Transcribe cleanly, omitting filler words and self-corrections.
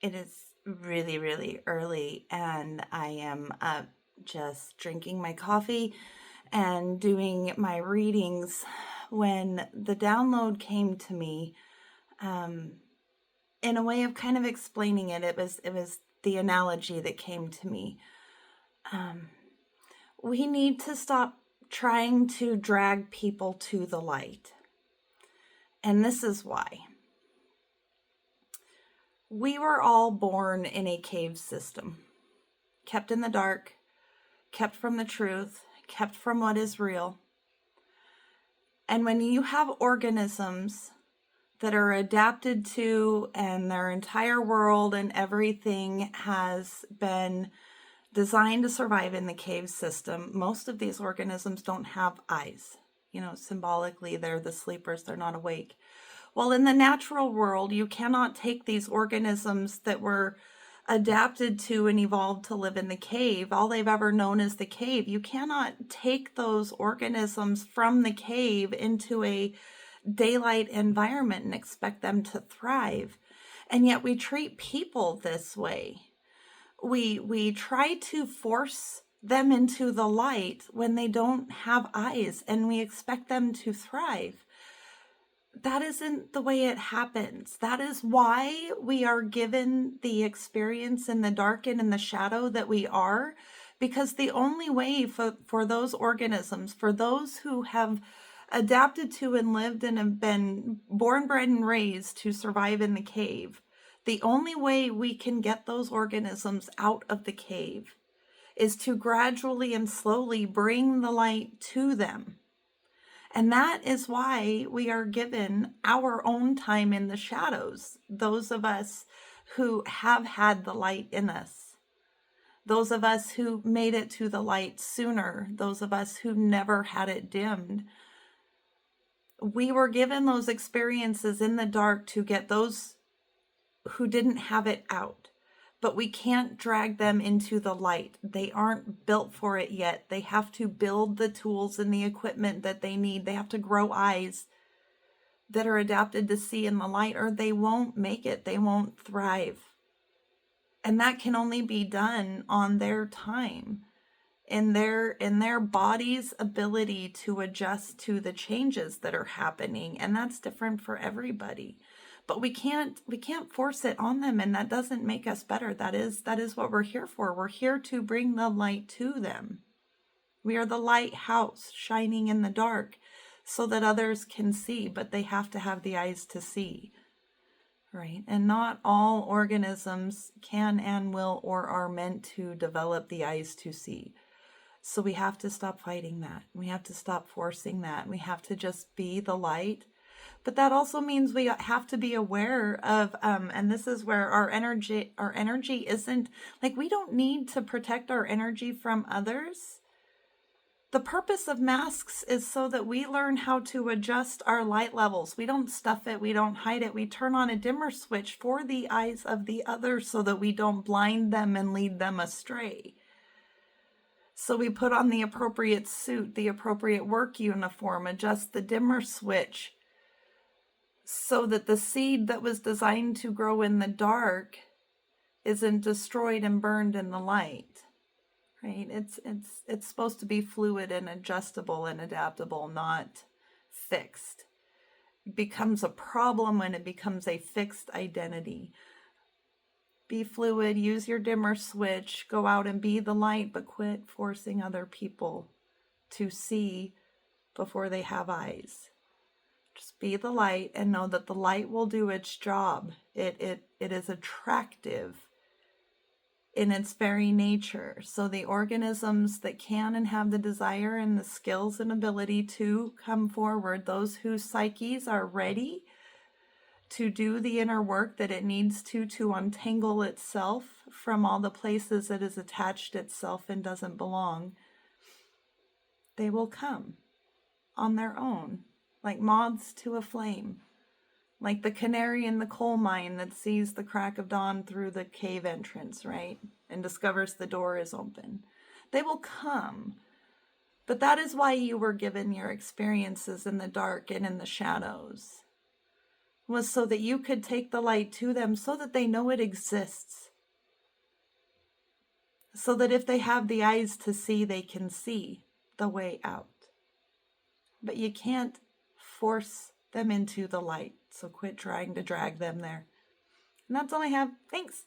It is really, really early, and I am up just drinking my coffee and doing my readings when the download came to me. Um, in a way of kind of explaining it, it was the analogy that came to me. Um, we need to stop trying to drag people to the light, and this is why. We were all born in a cave system, kept in the dark, kept from the truth, kept from what is real. And when you have organisms that are adapted to, and their entire world and everything has been designed to survive in the cave system, most of these organisms don't have eyes. Symbolically, they're the sleepers, they're not awake. Well, in the natural world, you cannot take these organisms that were adapted to and evolved to live in the cave. All they've ever known is the cave. You cannot take those organisms from the cave into a daylight environment and expect them to thrive. And yet we treat people this way. We try to force them into the light when they don't have eyes, and we expect them to thrive. That isn't the way it happens. That is why we are given the experience in the dark and in the shadow that we are, because the only way for those organisms, for those who have adapted to and lived and have been born, bred, and raised to survive in the cave, the only way we can get those organisms out of the cave is to gradually and slowly bring the light to them. And that is why we are given our own time in the shadows, those of us who have had the light in us, those of us who made it to the light sooner, those of us who never had it dimmed. We were given those experiences in the dark to get those who didn't have it out. But we can't drag them into the light. They aren't built for it yet. They have to build the tools and the equipment that they need. They have to grow eyes that are adapted to see in the light, or they won't make it. They won't thrive. And that can only be done on their time, in their body's ability to adjust to the changes that are happening. And that's different for everybody. But we can't force it on them, and that doesn't make us better. That is what we're here for. We're here to bring the light to them. We are the lighthouse shining in the dark so that others can see, but they have to have the eyes to see, right? And not all organisms can and will or are meant to develop the eyes to see. So we have to stop fighting that. We have to stop forcing that. We have to just be the light. But that also means we have to be aware of, and this is where our energy isn't, like, we don't need to protect our energy from others. The purpose of masks is so that we learn how to adjust our light levels. We don't stuff it, we don't hide it. We turn on a dimmer switch for the eyes of the other so that we don't blind them and lead them astray. So we put on the appropriate suit, the appropriate work uniform, adjust the dimmer switch so that the seed that was designed to grow in the dark isn't destroyed and burned in the light. Right? It's supposed to be fluid and adjustable and adaptable, not fixed. It becomes a problem when it becomes a fixed identity. Be fluid, use your dimmer switch, go out and be the light, but quit forcing other people to see before they have eyes. Just be the light and know that the light will do its job. It is attractive in its very nature. So the organisms that can and have the desire and the skills and ability to come forward, those whose psyches are ready to do the inner work that it needs to untangle itself from all the places it has attached itself and doesn't belong, they will come on their own, like moths to a flame, like the canary in the coal mine that sees the crack of dawn through the cave entrance, right? And discovers the door is open. They will come. But that is why you were given your experiences in the dark and in the shadows. was so that you could take the light to them so that they know it exists. So that if they have the eyes to see, they can see the way out. But you can't force them into the light. So quit trying to drag them there. And that's all I have. Thanks.